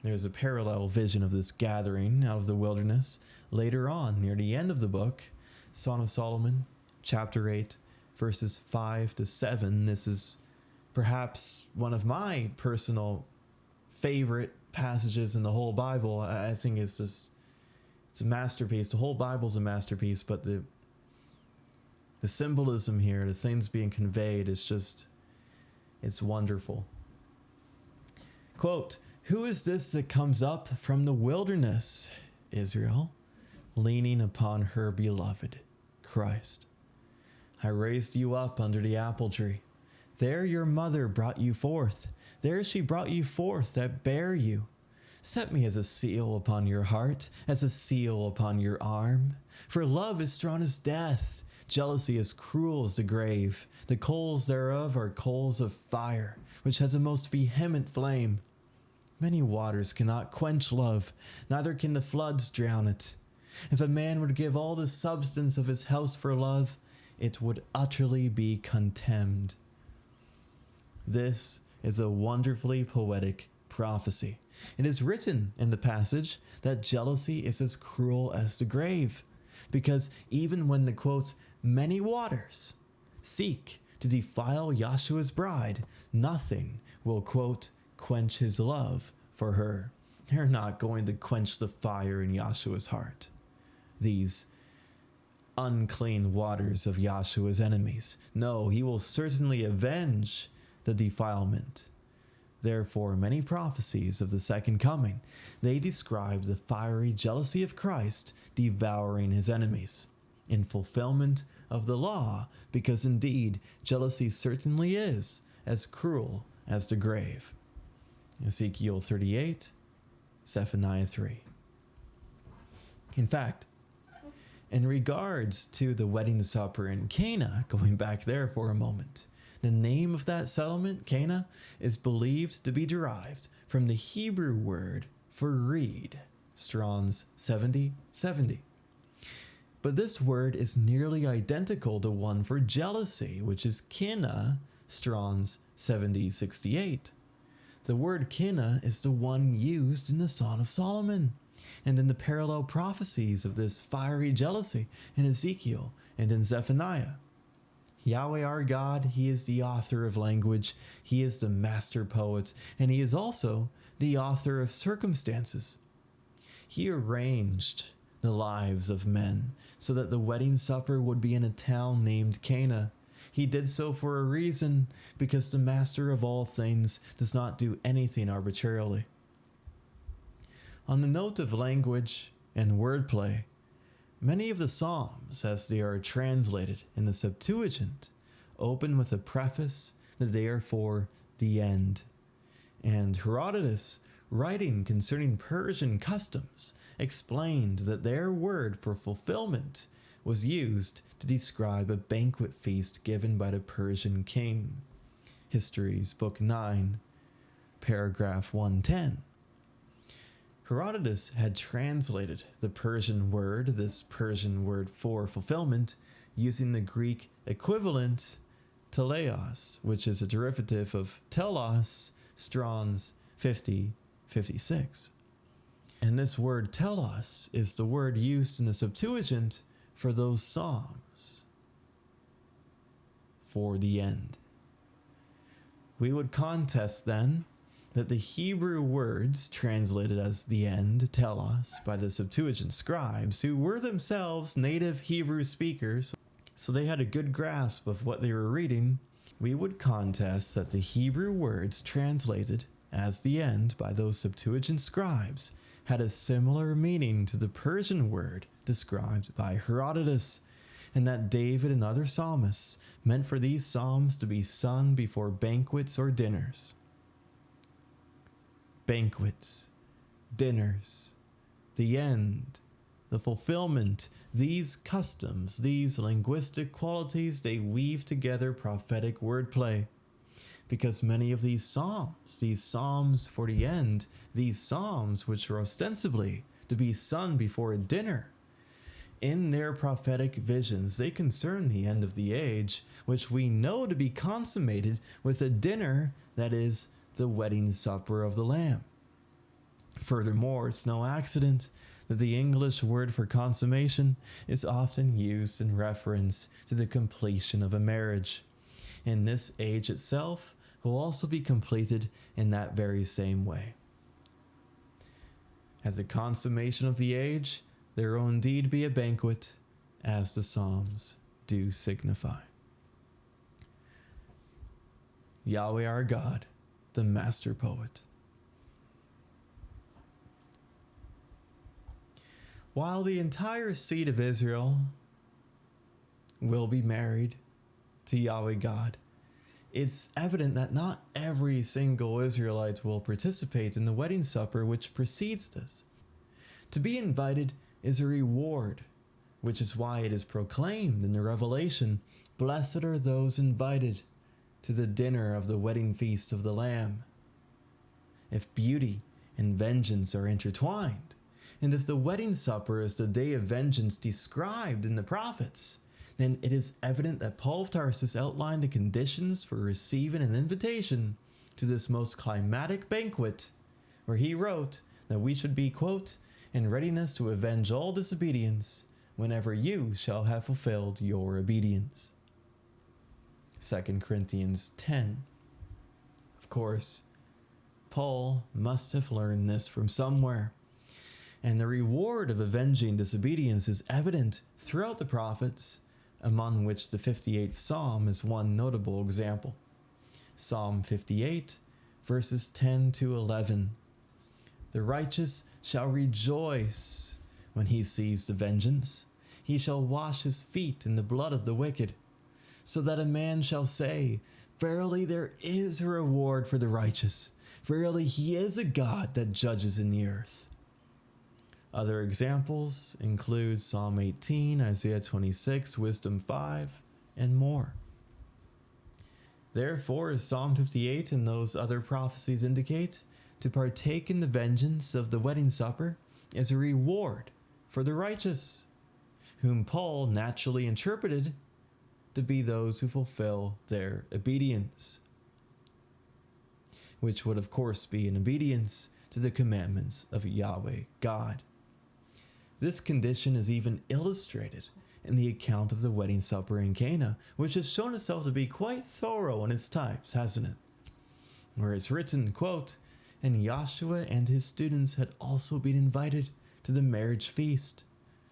There's a parallel vision of this gathering out of the wilderness later on near the end of the book, Song of Solomon, chapter 8, verses 5 to 7. This is perhaps one of my personal favorite passages in the whole Bible. I think it's a masterpiece. The whole Bible's a masterpiece, but the symbolism here, the things being conveyed, it's wonderful. Quote, who is this that comes up from the wilderness, Israel, leaning upon her beloved, Christ? I raised you up under the apple tree. There your mother brought you forth. There she brought you forth that bare you. Set me as a seal upon your heart, as a seal upon your arm. For love is strong as death. Jealousy is cruel as the grave. The coals thereof are coals of fire, which has a most vehement flame. Many waters cannot quench love, neither can the floods drown it. If a man would give all the substance of his house for love, it would utterly be contemned. This is a wonderfully poetic prophecy. It is written in the passage that jealousy is as cruel as the grave, because even when the quote, many waters seek to defile Yahshua's bride, nothing will quote, quench his love for her. They're not going to quench the fire in Yahshua's heart. These unclean waters of Yahshua's enemies. No, he will certainly avenge the defilement. Therefore, many prophecies of the second coming, they describe the fiery jealousy of Christ devouring his enemies in fulfillment of the law, because indeed, jealousy certainly is as cruel as the grave. Ezekiel 38, Zephaniah 3. In fact, in regards to the wedding supper in Cana, going back there for a moment, the name of that settlement, Cana, is believed to be derived from the Hebrew word for reed, Strong's 7070. But this word is nearly identical to one for jealousy, which is kina, Strong's 7068. The word kina is the one used in the Song of Solomon and in the parallel prophecies of this fiery jealousy in Ezekiel and in Zephaniah. Yahweh our God, he is the author of language, he is the master poet, and he is also the author of circumstances. He arranged the lives of men so that the wedding supper would be in a town named Cana. He did so for a reason, because the master of all things does not do anything arbitrarily. On the note of language and wordplay, many of the Psalms, as they are translated in the Septuagint, open with a preface that they are for the end. And Herodotus, writing concerning Persian customs, explained that their word for fulfillment was used to describe a banquet feast given by the Persian king. Histories, Book 9, paragraph 110. Herodotus had translated the Persian word, this Persian word for fulfillment, using the Greek equivalent teleos, which is a derivative of telos, Strong's 5056. And this word telos is the word used in the Septuagint for those psalms, for the end. We would contest then that the Hebrew words translated as the end, telos, by the Septuagint scribes, who were themselves native Hebrew speakers, so they had a good grasp of what they were reading, we would contest that the Hebrew words translated as the end by those Septuagint scribes had a similar meaning to the Persian word described by Herodotus, and that David and other psalmists meant for these psalms to be sung before banquets or dinners. Banquets, dinners, the end, the fulfillment, these customs, these linguistic qualities, they weave together prophetic wordplay. Because many of these psalms for the end, these psalms which are ostensibly to be sung before a dinner, in their prophetic visions, they concern the end of the age, which we know to be consummated with a dinner that is the wedding supper of the Lamb. Furthermore, it's no accident that the English word for consummation is often used in reference to the completion of a marriage. And this age itself will also be completed in that very same way. At the consummation of the age, there will indeed be a banquet, as the Psalms do signify. Yahweh our God, the master poet. While the entire seed of Israel will be married to Yahweh God, it's evident that not every single Israelite will participate in the wedding supper which precedes this. To be invited is a reward, which is why it is proclaimed in the Revelation, "Blessed are those invited to the dinner of the wedding feast of the Lamb." If beauty and vengeance are intertwined, and if the wedding supper is the day of vengeance described in the prophets, then it is evident that Paul of Tarsus outlined the conditions for receiving an invitation to this most climatic banquet, where he wrote that we should be, quote, in readiness to avenge all disobedience whenever you shall have fulfilled your obedience. 2 Corinthians 10. Of course, Paul must have learned this from somewhere, and the reward of avenging disobedience is evident throughout the prophets, among which the 58th Psalm is one notable example. Psalm 58, verses 10 to 11. The righteous shall rejoice when he sees the vengeance. He shall wash his feet in the blood of the wicked, so that a man shall say, verily there is a reward for the righteous. Verily he is a God that judges in the earth. Other examples include Psalm 18, Isaiah 26, Wisdom 5, and more. Therefore, as Psalm 58 and those other prophecies indicate, to partake in the vengeance of the wedding supper is a reward for the righteous, whom Paul naturally interpreted to be those who fulfill their obedience, which would of course be an obedience to the commandments of Yahweh God. This condition is even illustrated in the account of the wedding supper in Cana, which has shown itself to be quite thorough in its types, hasn't it? Where it's written, quote, and Joshua and his students had also been invited to the marriage feast.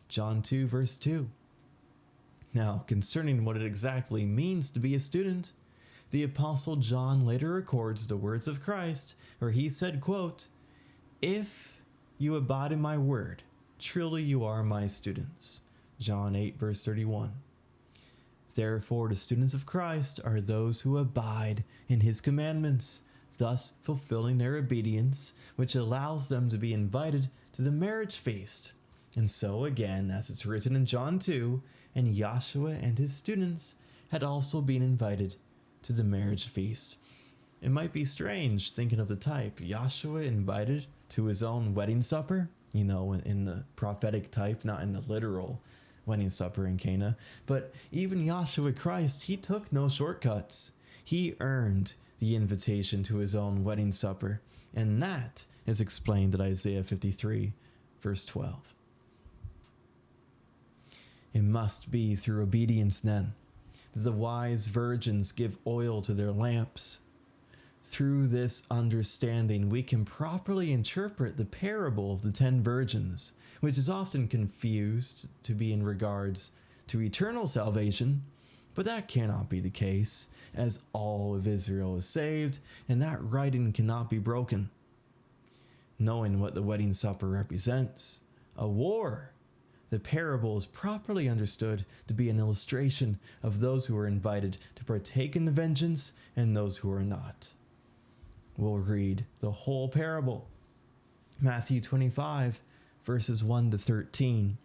John 2, verse 2. Now, concerning what it exactly means to be a student, the Apostle John later records the words of Christ, where he said, quote, if you abide in my word, truly you are my students. John 8, verse 31. Therefore, the students of Christ are those who abide in his commandments, thus fulfilling their obedience, which allows them to be invited to the marriage feast. And so again, as it's written in John 2, and Joshua and his students had also been invited to the marriage feast. It might be strange thinking of the type, Joshua invited to his own wedding supper, in the prophetic type, not in the literal wedding supper in Cana. But even Joshua Christ, he took no shortcuts. He earned the invitation to his own wedding supper, and that is explained in Isaiah 53, verse 12. It must be through obedience, then, that the wise virgins give oil to their lamps. Through this understanding, we can properly interpret the parable of the 10 virgins, which is often confused to be in regards to eternal salvation, but that cannot be the case, as all of Israel is saved, and that writing cannot be broken. Knowing what the wedding supper represents, a war, the parable is properly understood to be an illustration of those who are invited to partake in the vengeance and those who are not. We'll read the whole parable. Matthew 25, verses 1 to 13.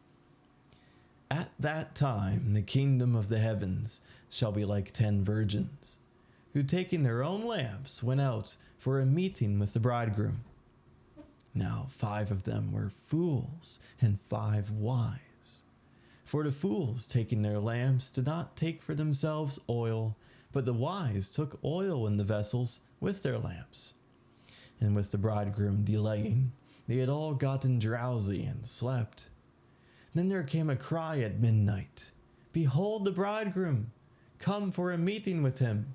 At that time, the kingdom of the heavens shall be like 10 virgins, who taking their own lamps went out for a meeting with the bridegroom. Now 5 of them were fools, and 5 wise. For the fools, taking their lamps, did not take for themselves oil, but the wise took oil in the vessels with their lamps. And with the bridegroom delaying, they had all gotten drowsy and slept. Then there came a cry at midnight, behold the bridegroom, come for a meeting with him.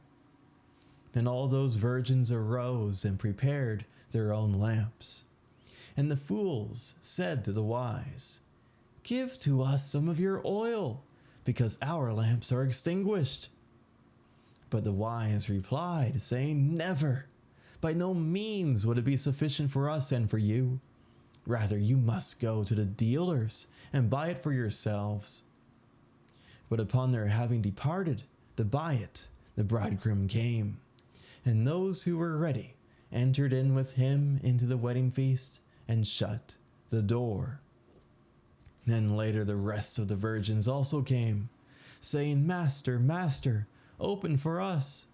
Then all those virgins arose and prepared their own lamps. And the fools said to the wise, give to us some of your oil, because our lamps are extinguished. But the wise replied, saying, never, by no means would it be sufficient for us and for you. Rather, you must go to the dealers and buy it for yourselves. But upon their having departed to buy it, the bridegroom came, and those who were ready entered in with him into the wedding feast and shut the door. Then later the rest of the virgins also came, saying, Master, Master, open for us.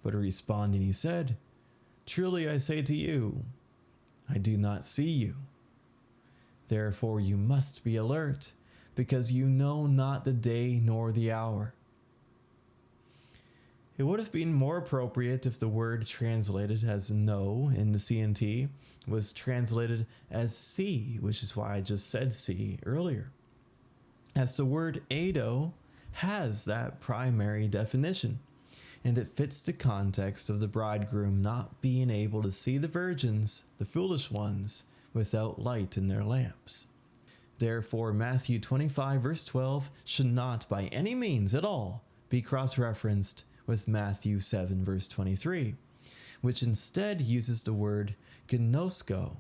But responding, he said, truly I say to you, I do not see you. Therefore you must be alert, because you know not the day nor the hour. It would have been more appropriate if the word translated as know in the CNT was translated as see, which is why I just said see earlier, as the word eido has that primary definition, and it fits the context of the bridegroom not being able to see the virgins, the foolish ones, without light in their lamps. Therefore, Matthew 25 verse 12 should not by any means at all be cross-referenced with Matthew 7 verse 23, which instead uses the word gnosko,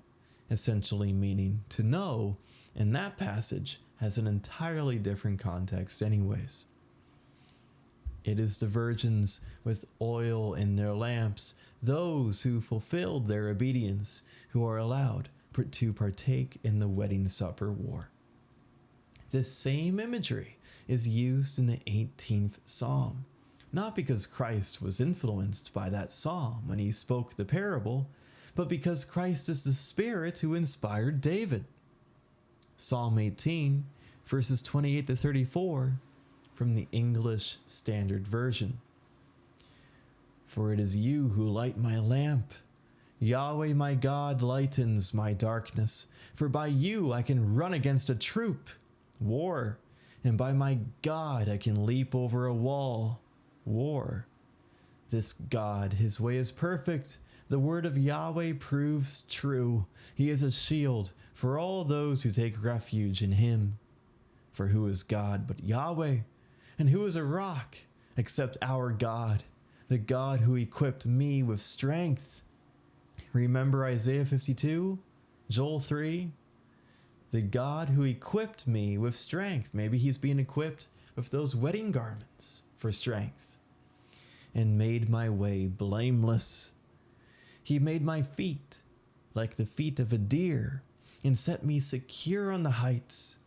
essentially meaning to know, and that passage has an entirely different context anyways. It is the virgins with oil in their lamps, those who fulfilled their obedience, who are allowed to partake in the wedding supper war. This same imagery is used in the 18th Psalm, not because Christ was influenced by that psalm when he spoke the parable, but because Christ is the Spirit who inspired David. Psalm 18, verses 28 to 34, from the English Standard Version. For it is you who light my lamp. Yahweh my God lightens my darkness. For by you I can run against a troop, war, and by my God I can leap over a wall, war. This God, his way is perfect. The word of Yahweh proves true. He is a shield for all those who take refuge in him. For who is God but Yahweh? And who is a rock except our God, the God who equipped me with strength? Remember Isaiah 52, Joel 3? The God who equipped me with strength. Maybe he's being equipped with those wedding garments for strength. And made my way blameless. He made my feet like the feet of a deer and set me secure on the heights.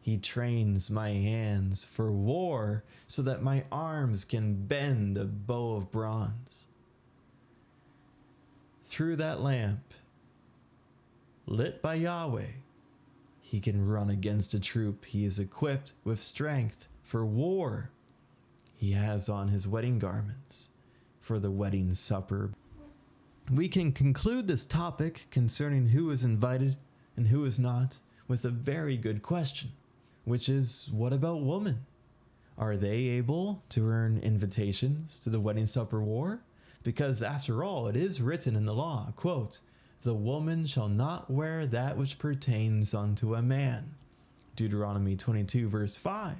He trains my hands for war so that my arms can bend a bow of bronze. Through that lamp, lit by Yahweh, he can run against a troop. He is equipped with strength for war. He has on his wedding garments for the wedding supper. We can conclude this topic concerning who is invited and who is not with a very good question, which is, what about women? Are they able to earn invitations to the wedding supper war? Because after all, it is written in the law, quote, "The woman shall not wear that which pertains unto a man." Deuteronomy 22 verse 5.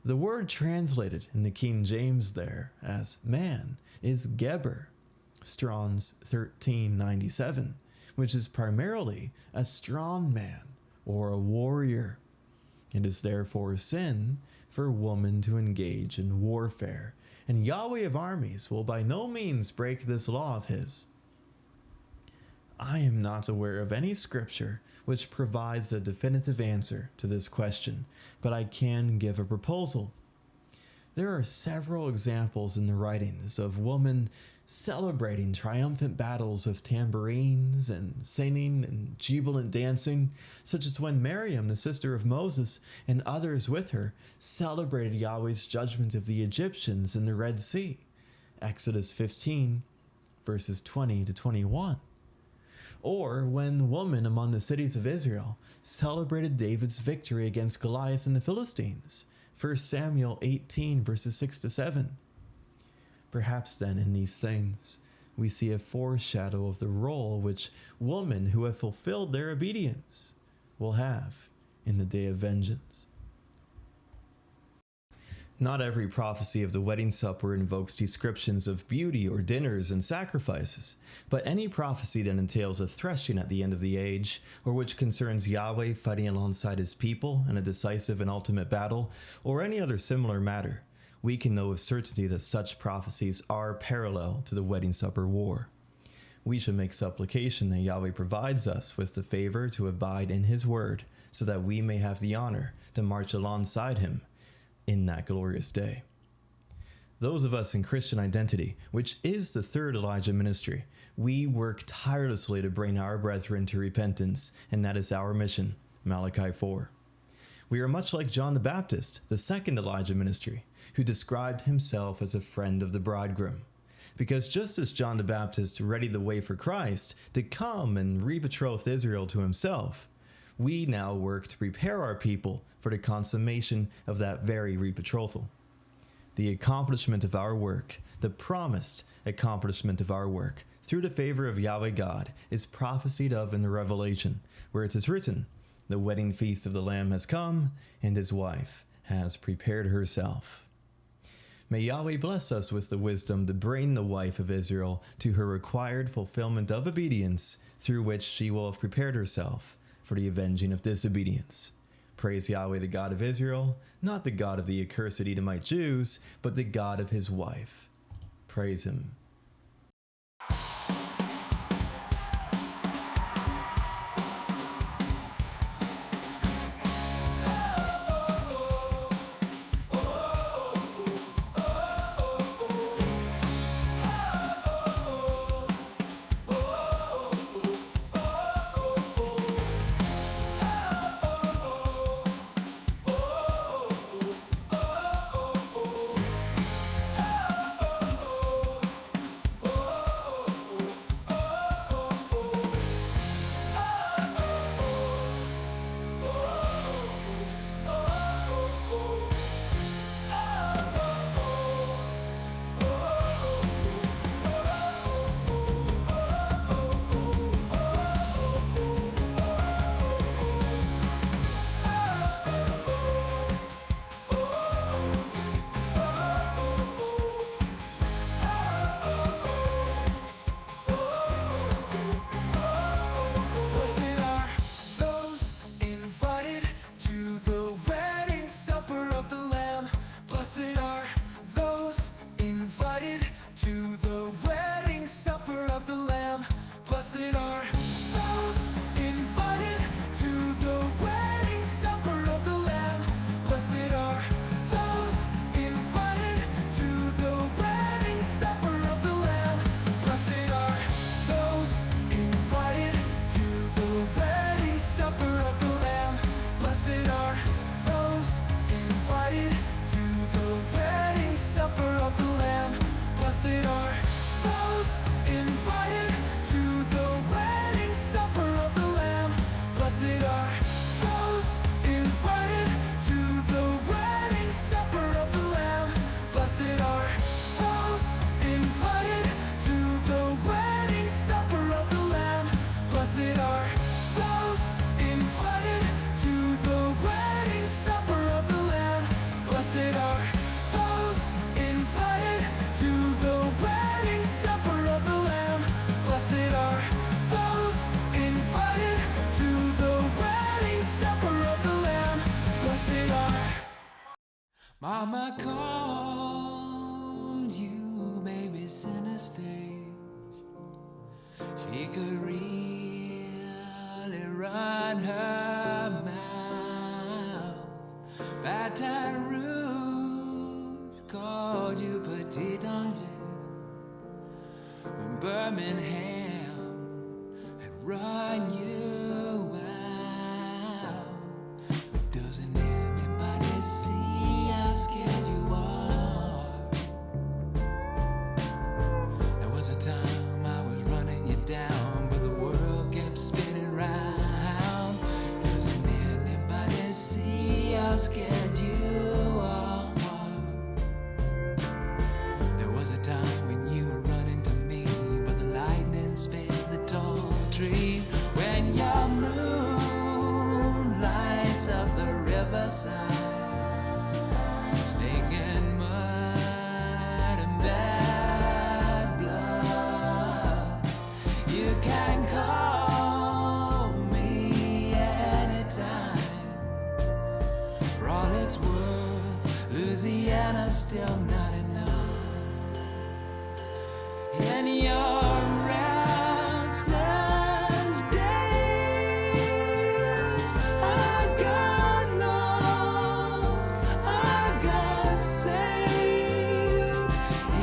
The word translated in the King James there as man is Geber, Strong's 1397, which is primarily a strong man or a warrior. It is therefore sin for a woman to engage in warfare, and Yahweh of armies will by no means break this law of his. I am not aware of any scripture which provides a definitive answer to this question, but I can give a proposal. There are several examples in the writings of women celebrating triumphant battles with tambourines and singing and jubilant dancing, such as when Miriam, the sister of Moses, and others with her celebrated Yahweh's judgment of the Egyptians in the Red Sea, Exodus 15, verses 20 to 21. Or when women among the cities of Israel celebrated David's victory against Goliath and the Philistines, 1 Samuel 18, verses 6 to 7. Perhaps then in these things we see a foreshadow of the role which women who have fulfilled their obedience will have in the day of vengeance. Not every prophecy of the wedding supper invokes descriptions of beauty or dinners and sacrifices, but any prophecy that entails a threshing at the end of the age, or which concerns Yahweh fighting alongside his people in a decisive and ultimate battle, or any other similar matter, we can know with certainty that such prophecies are parallel to the wedding supper war. We should make supplication that Yahweh provides us with the favor to abide in his word, so that we may have the honor to march alongside him in that glorious day. Those of us in Christian identity, which is the third Elijah ministry, we work tirelessly to bring our brethren to repentance, and that is our mission, Malachi 4. We are much like John the Baptist, the second Elijah ministry, who described himself as a friend of the bridegroom. Because just as John the Baptist readied the way for Christ to come and rebetroth Israel to himself, we now work to prepare our people for the consummation of that very rebetrothal. The accomplishment of our work, the promised accomplishment of our work, through the favor of Yahweh God, is prophesied of in the Revelation, where it is written, "The wedding feast of the Lamb has come, and his wife has prepared herself." May Yahweh bless us with the wisdom to bring the wife of Israel to her required fulfillment of obedience, through which she will have prepared herself for the avenging of disobedience. Praise Yahweh, the God of Israel, not the God of the accursed Edomite Jews, but the God of his wife. Praise him. Mama called you, baby, center stage. She could really run her mouth. Baton Rouge called you petit danger. When Birmingham had run you out. But doesn't anybody see how scared you are? There was a time I was running you down, but the world kept spinning round. Doesn't anybody see how scared you are? There was a time when you were running to me, but the lightning sped the tall trees. When your moon lights up the riverside, snake and mud and bad blood, you can call me anytime. For all it's worth, Louisiana's still not enough. In your restless days, I got lost, I got saved.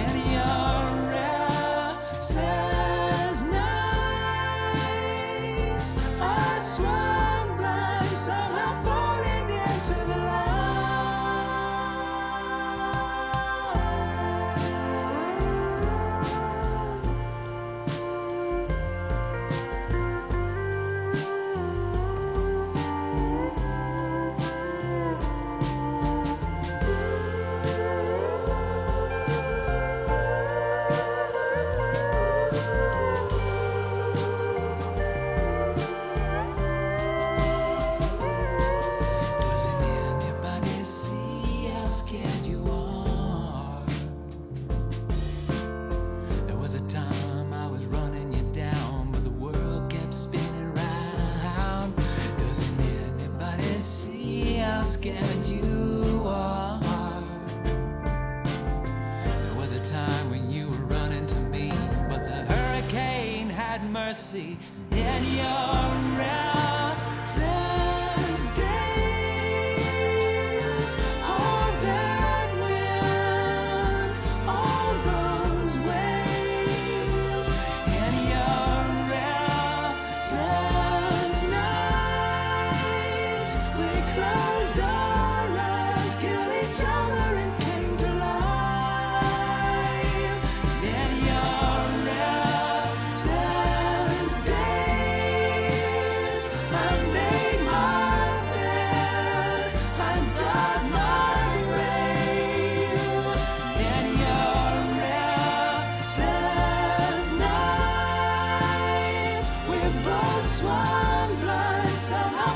In your restless nights, I swam blind, somehow falling into scared you are. There was a time when you were running to me, but the hurricane had mercy. In your restless days, all that wind, all those waves, in your restless night, we closed our eyes, killed each other, and came to life. In your restless days, I made my bed, I dug my grave. In your restless night, we both swam blind, somehow